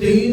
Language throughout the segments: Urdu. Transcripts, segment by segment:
3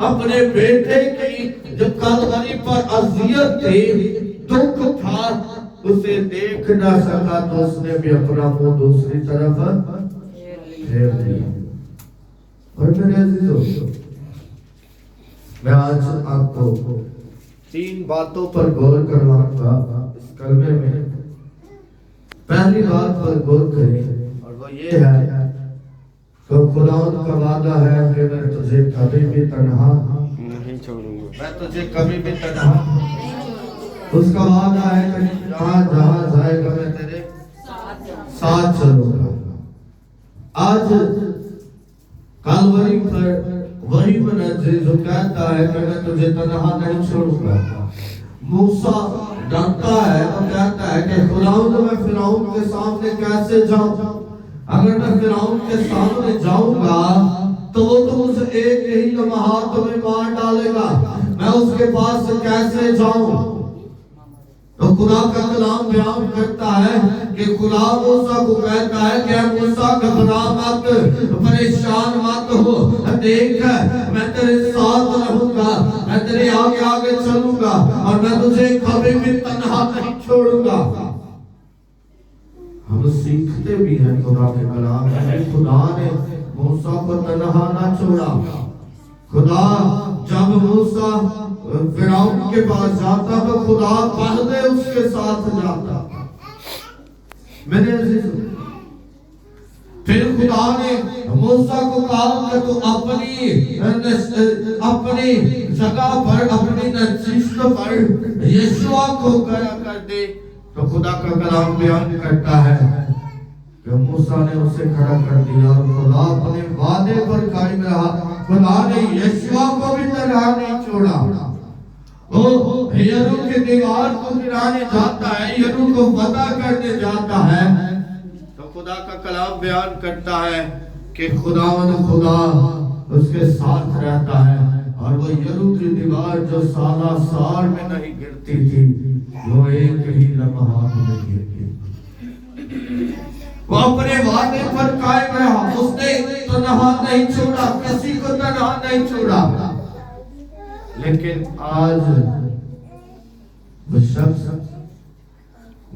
اپنے بیٹے کی جو کلوری پر اذیت تھی، دکھ تھا، اسے دیکھ نہ سکا تو اس نے بھی اپنا منہ دوسری طرف پھیر لیا۔ اور میرے عزیزوں، میں آج آپ کو 3 باتوں پر غور کرواؤں گا اس کلمے میں۔ پہلی بات پر غور کریں اور وہ یہ ہے کہ خداوند کا وعدہ ہے کہ میں تجھے کبھی بھی تنہا نہیں چھوڑوں گا، میں تجھے کبھی بھی تنہا۔ اس کا وعدہ ہے کہ جہاں جہاں جائے گا میں تیرے ساتھ چلوں گا۔ آج کلوری پر وہی منظر جو کہتا ہے کہ میں تجھے تنہا نہیں چھوڑوں گا۔ موسیٰ ڈرتا ہے اور کہتا ہے کہ خداوند میں فرعون کے سامنے کیسے جاؤں؟ اگر میں فرعون کے سامنے جاؤں گا تو وہ تو مجھے ایک ہی لمحات میں مار ڈالے گا، میں اس کے پاس کیسے جاؤں؟ تو خدا کا کلام بیان کرتا ہے کہ خدا موسیٰ کو کہتا ہے کہ اے موسیٰ گھبرا مت، پریشان مت ہو، دیکھ میں تیرے ساتھ رہوں گا، میں تیرے آگے آگے چلوں گا اور میں تجھے کبھی بھی تنہا نہیں چھوڑوں گا۔ ہم سیکھتے بھی ہیں خدا کے کلام میں، خدا نے موسیٰ کو تنہا نہ چھوڑا۔ خدا جب موسیٰ فرعون کے پاس جاتا تو خدا پہلے اس کے ساتھ جاتا۔ میرے عزیزوں، پھر خدا نے موسیٰ کو کہا کہ تو اپنی جگہ پر، اپنی نشست پر یشوع کو کھڑا کر دے۔ تو خدا کا کلام بیان کرتا ہے کہ موسیٰ نے اسے کھڑا کر دیا اور خدا اپنے وعدے پر قائم رہا۔ خدا نے یشوع کو بھی تنہا نہیں چھوڑا۔ وہ یریکو کی دیوار کو گرانے جاتا ہے، یریکو کو فتح کرنے جاتا ہے، تو خدا کا کلام بیان کرتا ہے کہ خداوند خدا اس کے ساتھ رہتا ہے اور وہ یریکو کی دیوار جو سالہ سال میں نہیں گرتی تھی وہ ایک ہی لمحات میں گر گئی۔ وہ اپنے وعدے پر قائم رہا، اس نے تنہا نہیں چھوڑا، کسی کو تنہا نہیں چھوڑا۔ لیکن آج وہ شخص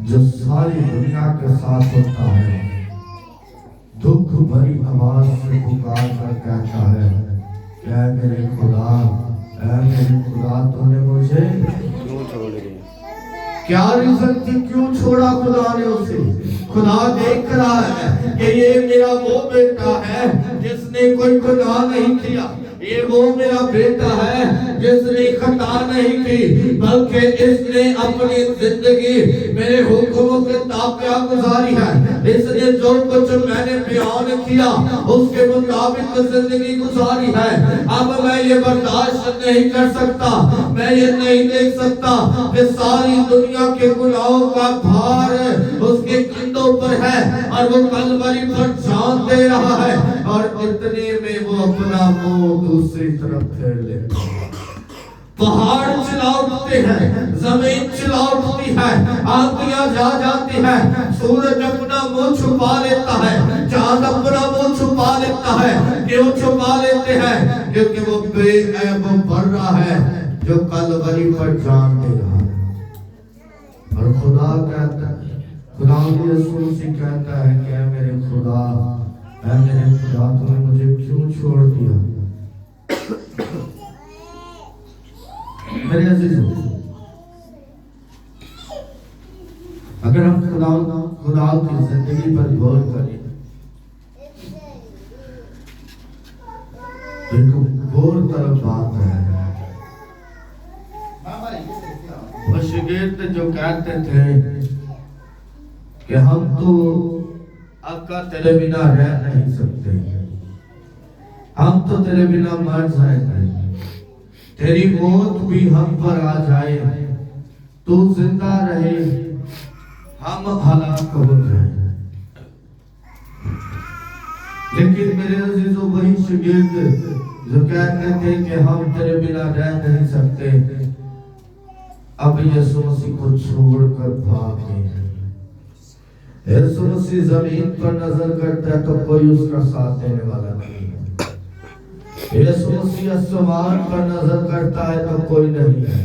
جو ساری دنیا کے ساتھ ہوتا ہے، دکھ بھری آواز سے پکار کر کہتا ہے کہ اے میرے خدا، اے میرے خدا، تو نے مجھے کیوں چھوڑ دیا؟ کیا ریزن تھی کیوں چھوڑا خدا نے اسے؟ خدا دیکھ رہا ہے کہ یہ میرا وہ بیٹا ہے جس نے کوئی گناہ نہیں کیا، یہ وہ میرا بیٹا ہے جس نے خطا نہیں کی، بلکہ اس نے اپنی زندگی میرے حکموں کے تابع گزاری ہے، اس نے جو کچھ میں نے بیان کیا اس کے مطابق زندگی گزاری ہے۔ اب میں یہ برداشت نہیں کر سکتا، میں یہ نہیں دیکھ سکتا کہ ساری دنیا کے گناہوں کا بھار اس کے کندھوں پر ہے اور وہ کلوری پر جان دے رہا ہے، اور اتنے میں وہ اپنا منہ دوسری طرف پھیر لیتا ہے۔ پہاڑ چلا اٹھتے ہیں، زمین چلا اٹھتی ہے، آندیاں جا جاتی ہیں، سورج اپنا منہ چھپا لیتا ہے، چاند اپنا منہ چھپا لیتا ہے۔ کیوں چھپا لیتے ہیں؟ کیونکہ وہ بے عیب و برہ ہے جو کلوری پر جان دے رہا ہے۔ اور خدا کہتا ہے، خدا کی رسول سے کہتا ہے کہ اے میرے خدا، اے میرے خدا، تو نے مجھے کیوں چھوڑ دیا؟ میرے عزیزوں، اگر ہم خدا کی زندگی پر غور کریں، ایک غور طرف بات ہے۔ وہ شاگرد جو کہتے تھے کہ ہم تو آقا تیرے بنا رہ نہیں سکتے، ہم تو تیرے بنا مر جائیں گے، تیری موت بھی ہم پر آ جائے، تو زندہ رہے، ہم ہلاک ہو جائیں۔ لیکن میرے عزیزو، وہی شاگرد جو کہتے تھے کہ ہم تیرے بنا رہ نہیں سکتے، اب یسوع مسیح کو چھوڑ کر بھاگ گئے۔ یسوع مسیح زمین پر نظر کرتا ہے تو کوئی اس کا ساتھ دینے والا نہیں ہے۔ یسوع مسیح آسمان پر نظر کرتا ہے تو کوئی نہیں ہے.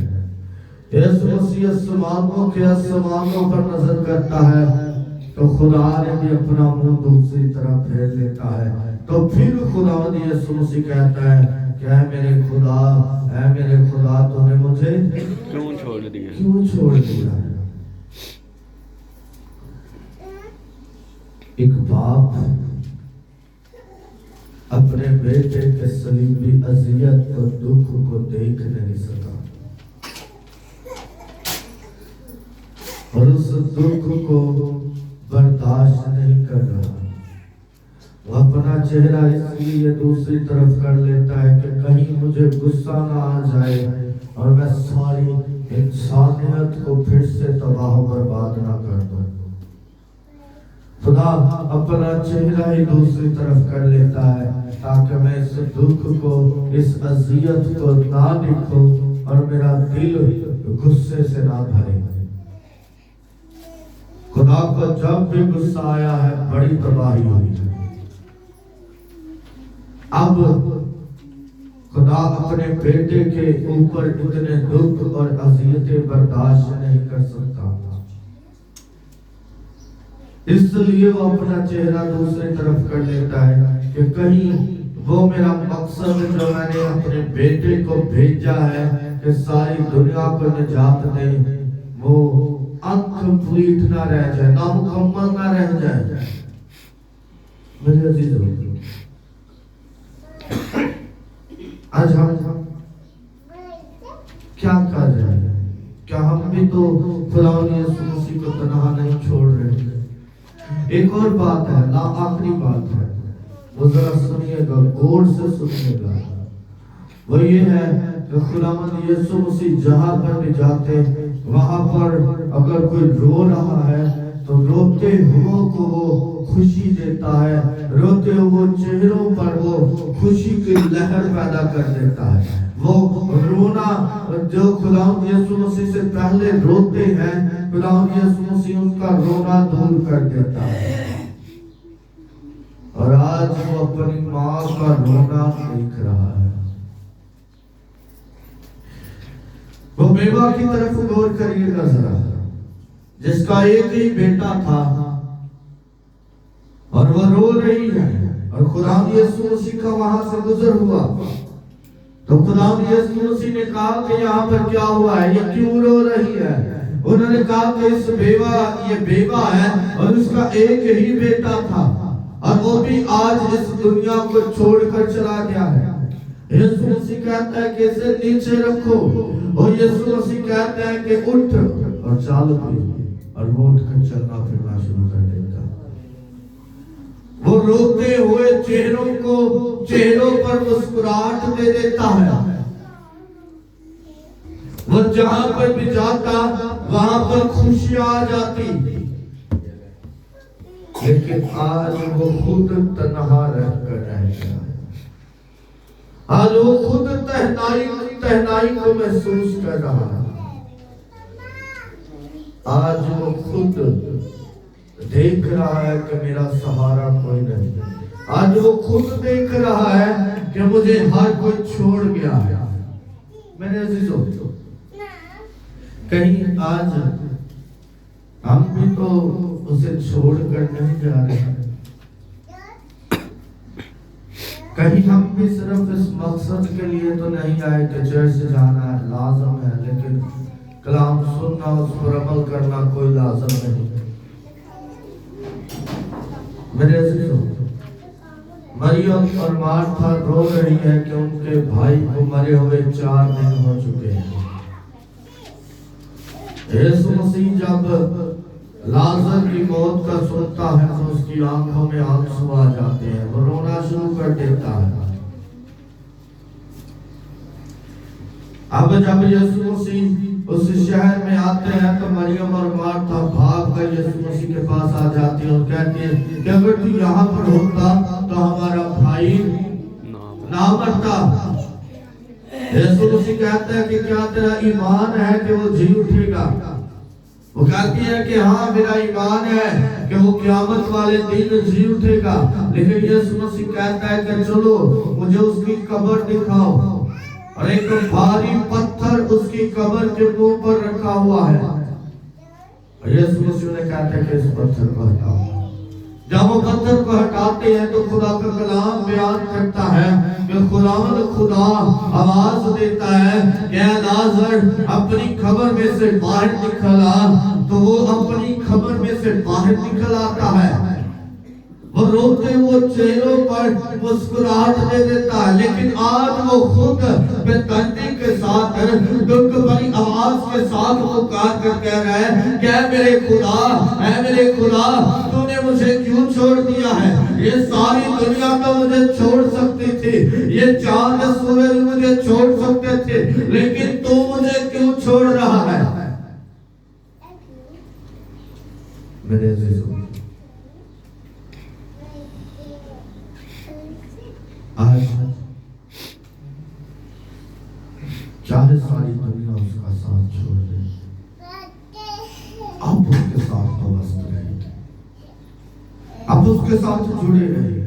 یسوع مسیح آسمانوں کے آسمانوں پر نظر کرتا ہے تو خدا نے بھی اپنا منہ دوسری طرف پھیر لیتا ہے. تو پھر خدا یسوع مسیح کہتا ہے کہ اے میرے خدا تو نے مجھے کیوں چھوڑ دیا. ایک باپ اپنے بیٹے کے صلیبی اذیت اور دکھ کو دیکھ نہیں سکا اور اس دکھ کو برداشت نہیں کر رہا. وہ اپنا چہرہ اس لیے دوسری طرف کر لیتا ہے کہ کہیں مجھے غصہ نہ آ جائے اور میں ساری انسانیت کو پھر سے تباہ و برباد نہ کر دوں. خدا اپنا چہرہ ہی دوسری طرف کر لیتا ہے تاکہ میں اس دکھ کو اس اذیت کو نہ دیکھوں اور میرا دل غصے سے نہ بھرے. خدا کو جب بھی غصہ آیا ہے بڑی تباہی ہوئی ہے. اب خدا اپنے بیٹے کے اوپر اتنے دکھ اور اذیتیں برداشت نہیں کر سکتا. اس لیے وہ اپنا چہرہ دوسری طرف کر لیتا ہے کہ کہیں وہ میرا مقصد جو میں نے اپنے بیٹے کو بھیجا ہے کہ ساری دنیا کو نجات دے وہ انکمپلیٹ نہ رہ جائے, نامکمل نہ رہ جائے. میرے عزیزو, آج ہم کیا کر رہے ہیں؟ کیا ہم بھی تو خدا یسوع مسیح کو تنہا نہیں چھوڑ رہے ہیں؟ ایک اور بات ہے, آخری بات ہے, وہ ذرا سنیے گا, غور سے سنیے گا. وہ یہ ہے کہ خداوند یسوع مسیح جہاں پر بھی جاتے وہاں پر اگر کوئی رو رہا ہے تو روتے ہوں کو وہ خوشی دیتا ہے, روتے ہوئے چہروں پر وہ خوشی کی لہر پیدا کر دیتا ہے. وہ رونا جو خداوند یسوع مسیح سے پہلے روتے ہیں, خداوند یسوع مسیح ان کا رونا دور کر دیتا ہے. اور آج وہ اپنی ماں کا رونا دیکھ رہا ہے. وہ بیوہ کی طرف غور کریے گا ذرا, جس کا ایک ہی بیٹا تھا اور وہ رو رہی ہے, اور خداوند یسوع مسیح کا وہاں سے گزر ہوا تو خداوند یسوع مسیح نے کہا کہ یہاں پر کیا ہوا ہے, یہ کیوں رو رہی ہے؟ انہوں نے کہا کہ اس یہ بیوہ ہے اور اس کا ایک ہی بیٹا تھا اور وہ بھی آج اس دنیا کو چھوڑ کر چلا گیا ہے. یسوع مسیح کہتا ہے کہ اسے نیچے رکھو, اور یسوع مسیح کہتا ہے کہ اٹھ اور چال پہ, اور وہ اٹھ کر چلنا پھرنا شروع کر دیتا. وہ روتے ہوئے چہروں پر مسکراہٹ دے دیتا ہے. وہ جہاں پر بھی جاتا وہاں پر خوشیاں آ جاتی. لیکن آج وہ خود تنہا رہ کر رہ گیا. آج وہ خود تنہائی کو محسوس کر رہا ہے. آج وہ خود دیکھ رہا ہے کہ میرا سہارا کوئی نہیں. آج وہ خود دیکھ رہا ہے کہ مجھے ہر کوئی چھوڑ گیا ہے. میرے عزیزو, کہیں آج ہم بھی تو اسے چھوڑ کر نہیں جا رہے ہیں. کہیں ہم بھی صرف اس مقصد کے لیے تو نہیں آئے کہ چرچ جانا ہے لازم ہے, لیکن کلام سننا, اس پر عمل کرنا کوئی لازم نہیں. میرے عزیزو, مریم اور مارتھا رو رہی ہے کہ ان کے بھائی کو مرے ہوئے 4 دن ہو چکے ہیں. یسوع مسیح جب لازر کی موت کا سنتا ہے تو اس کی آنکھوں میں آنسو آ جاتے ہیں, وہ رونا شروع کر دیتا ہے. اب جب یسوع مسیح اس شہر میں آتے ہیں تو مریم اور مارتھا بھاگ کر یسوع مسیح کے پاس آ جاتی ہیں اور کہتی ہیں کہ اگر تو یہاں پر ہوتا تو ہمارا بھائی نہ مرتا. یسوع مسیح کہتا ہے کہ کیا تیرا ایمان ہے کہ وہ جی اٹھے گا؟ وہ کہتی ہے کہ ہاں میرا ایمان ہے کہ وہ قیامت والے دن جی اٹھے گا، لیکن یسوع مسیح کہتا ہے کہ چلو مجھے اس کی قبر دکھاؤ، اور ایک بھاری پتھر اس کی قبر کے منہ پر رکھا ہوا ہے، اور یسوع مسیح نے کہتا ہے کہ اس پتھر کو ہٹاؤ۔ جب وہ پتھر کو ہٹاتے ہیں تو خدا کا کلام بیان کرتا ہے کہ خداوند خدا آواز دیتا ہے کہ اے لازر اپنی قبر میں سے باہر نکل آ، تو وہ اپنی قبر میں سے باہر نکل آتا ہے، وہ روتے وہ چہروں پر مسکراہٹ دے دیتا ہے، لیکن آج وہ خود بے دردی کے ساتھ دکھ بھری آواز کے ساتھ پکار کر کہہ رہا ہے کہ اے میرے خدا تو نے مجھے کیوں چھوڑ دیا ہے؟ یہ ساری دنیا تو مجھے چھوڑ سکتی تھی، یہ چاند سورج مجھے چھوڑ سکتے تھے، لیکن تو مجھے کیوں چھوڑ رہا ہے؟ میرے عزیزوں، آج چاہے ساری دنیا اس کا ساتھ چھوڑ دے، آپ اس کے ساتھ وابستہ رہیے، آپ اس کے ساتھ جڑے رہیے،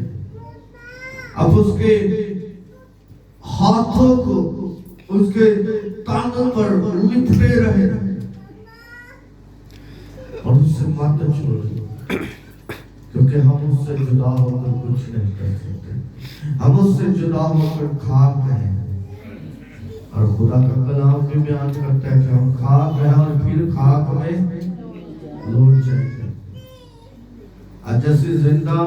آپ اس کے ہاتھوں کو اس کے تانوں پر لپٹے رہے اور اس سے مت چھوڑیں، کیونکہ ہم اس سے جدا ہو کر کچھ نہیں کر سکتے، ہم اس سے جدا ہو کر خاک ہیں، اور خدا کا کلام بھی بیان کرتا ہے کہ ہم خاک ہیں اور پھر خاک میں لوٹ جائیں گے۔ آج جیسی زندہ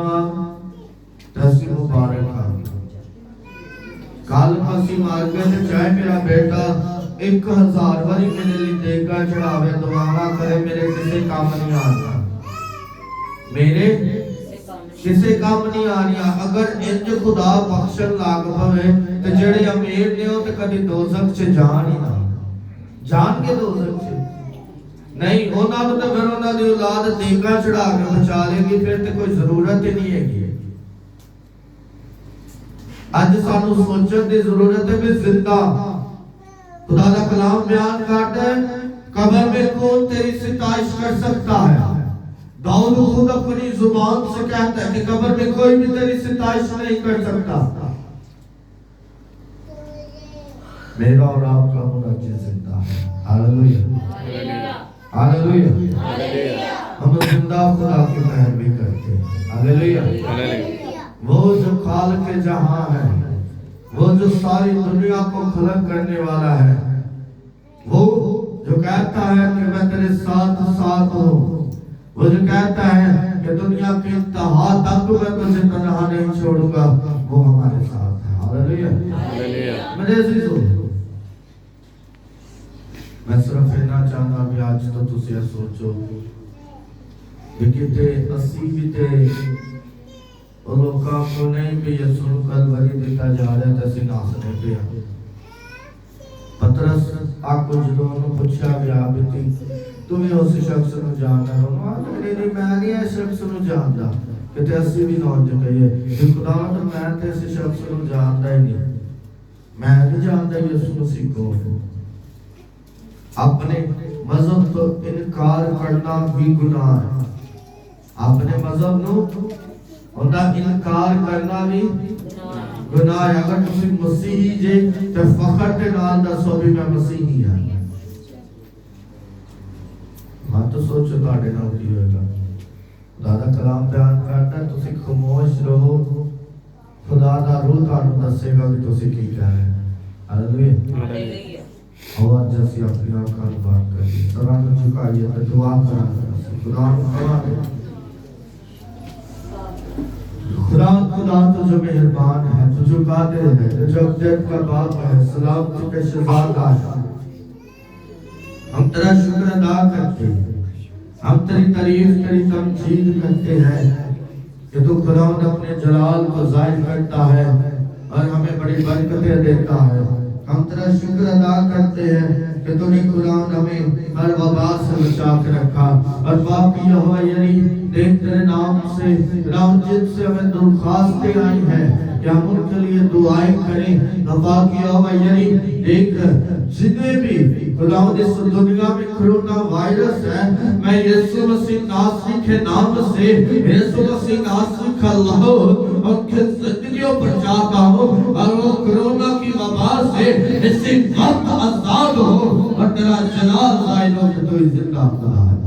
تیسی مبارک ہاں، کال پاسی مار گئے چاہے میرا بیٹا 1000 باری میرے لیے دیکھا چڑھاوے دعا کرے، میرے کسے کام نہیں آتا، میرے کسے کام نہیں آنیا، اگر انج خدا بخشن لاغ پوے تو جڑے امیر نے ہو تو کدی دوزخ سے جان ہی نہ جان کے دوزخ سے نہیں ہونا، تو پھر انہوں نے اولاد دیکھا چڑھا کے بچا لے گی، پھر تو کوئی ضرورت ہی نہیں ہے گی۔ آج سانو سوچن دی ضرورت ہے کہ زندہ خدا کا کلام بیان کرتا ہے قبر میں کون تیری ستائش کر سکتا ہے؟ داؤد خود اپنی زبان سے کہتا ہے کہ قبر میں کوئی بھی تیری ستائش نہیں کر سکتا۔ میرا اور آپ کا منجی زندہ ہے، ہاللویہ ہاللویہ، ہم زندہ خدا کی پیروی کرتے ہیں، ہاللویہ۔ وہ جو خالق جہاں ہے، وہ جو ساری دنیا کو خلق کرنے والا ہے، وہ جو کہتا ہے کہ میں تیرے ساتھ ساتھ ہوں، وہ جو کہتا ہے کہ دنیا کی انتہا تک میں تجھے تنہا نہیں چھوڑوں گا، وہ ہمارے ساتھ ہے، ہاللویہ۔ میرے عزیزو، میں صرف کہنا چاہنا بھی آج تو تسی سوچو کہ کتے اسی بھی تے اور لوگاں کو نہیں بھی یسوع کلوری دیتا جا رہا تھا سناسنے پہ۔ پترس آکو جدوں پوچھا گیا بھی تمہیں اس شخص نو جاندا ہو؟ نہیں میں نہیں اس شخص نو جاندا، کہ تے اسی بھی نوٹ کہیے کہ خدا تو میں تے اس شخص نو جاندا ہی نہیں، میں نہیں جاندا یسوع مسیح کو۔ اپنے مذہب تو انکار کرنا بھی گناہ ہے، اپنے مذہب نو ان کا انکار کرنا بھی گناہ ہے۔ اگر تسی مسیحی جے تو فخر کے نال دسو بھی میں مسیحی ہوں۔ ہاں تو سوچو تاڑے نال کی ہوئے گا؟ خدا دا کلام بیان کرتا ہے تسی خاموش رہو، خدا دا روح تانوں دسے گا کہ تسی کی کہہ رہے ہیں۔ ہاللویہ۔ اور جیسی اپنی آنکھاں بات کری، سران جھکائیے تو دعا کرنا، خدا خدا تو جو مہربان ہے، تو جو قادر ہے، تو جو عبدیت کا باپ ہے، سلام تو کے شہزادہ ہے، ہم تیرا شکر ادا کرتے ہیں، ہم تیری تعریف تیری تمجید کرتے ہیں کہ تو خدا اپنے جلال کو ظاہر کرتا ہے اور ہمیں بڑی برکتیں دیتا ہے۔ ہم تیرا شکر ادا کرتے ہیں کہ تو نے قرآن ہمیں ہر وبا سے بچا کے رکھا، اور باقی یہوہ یعنی دیکھ تیرے نام سے رحمت سے ہمیں درخواستیں آئی ہیں کہ ہم ان کے لیے دعائیں کریں. دفاع کیا ہوا یعنی دیکھ جتنے بھی خداوند اس دنیا میں کرونا وائرس ہے، میں یسوع مسیح ناصری کے نام سے یسوع مسیح ناصری کا لہو ان کے زندگیوں پر جاتا ہوں اور وہ کرونا کی وبا سے اسی وقت آزاد ہو اور تیرا جلال ظاہر ہو کہ تو زندہ خدا ہے.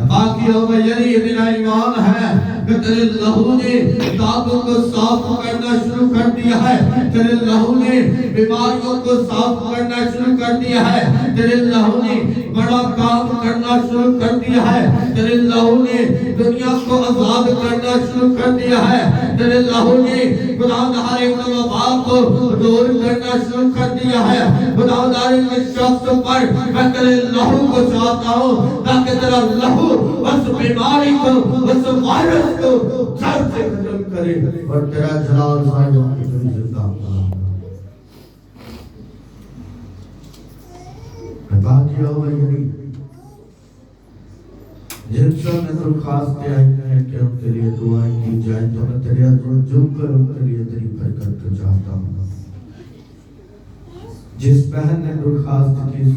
باقی ہو یعنی یہ میرا ایمان ہے کہ تیرے لہو نے داغوں کو صاف کرنا شروع کر دیا ہے. تیرے لہو نے بیماریوں کو صاف کرنا شروع کر دیا ہے. تیرے لہو نے بڑا کام کرنا شروع کر دیا ہے. تیرے لہو نے دنیا کو آزاد کرنا شروع کر دیا ہے. تیرے لہو نے خدا ہر ایک وبا کو دور کرنا شروع کر دیا ہے. خدا ہر ایک شخص پر میں تیرے لہو کو چاہتا ہوں تاکہ تیرا لہو اس بیماری کو اس وائرس کو جڑ سے ختم کرے اور تیرا جلال ظاہر ہو کہ تو زندہ خدا. باقی ہو یعنی جن سب میں درخواستیں آئی ہیں کہ ان کے لیے دعائیں کی جائیں تو میں تیرے حضور جھک کر ان کے لیے تیری برکت کو چاہتا ہوں. جس بہن نے درخواست کی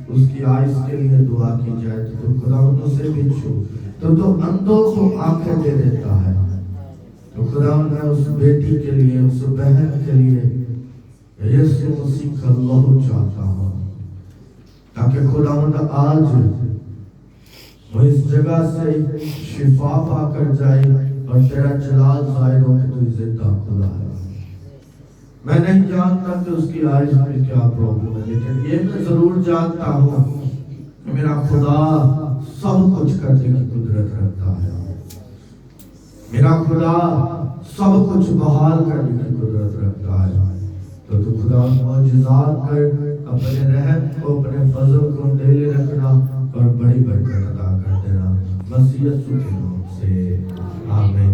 اس کی آئس کے لیے دعا کی جائے تو خدا ان سے بھی چھو تو اندھوں کو آنکھیں دے دیتا ہے. تو خدا میں اس بیٹی کے لیے اس بہن کے لیے یسوع مسیح کا لہو چاہتا ہوں تاکہ خدا آج وہ اس جگہ سے شفا پا کر جائے اور تیرا جلال ظاہر ہو کہ تو زندہ خدا ہے. میں نہیں جانتا کہ اس کی آئز میں کیا پرابلم ہے، لیکن یہ میں ضرور جانتا ہوں کہ میرا خدا سب کچھ کرنے کی قدرت رکھتا ہے. میرا خدا سب کچھ بحال کرنے کی قدرت رکھتا ہے. تو خدا معجزات کر اپنے رحم کو اپنے فضل کو ڈھیلے رکھنا اور بڑی برکت عطا کر دینا. مسیح یسوع کے نام سے آمین.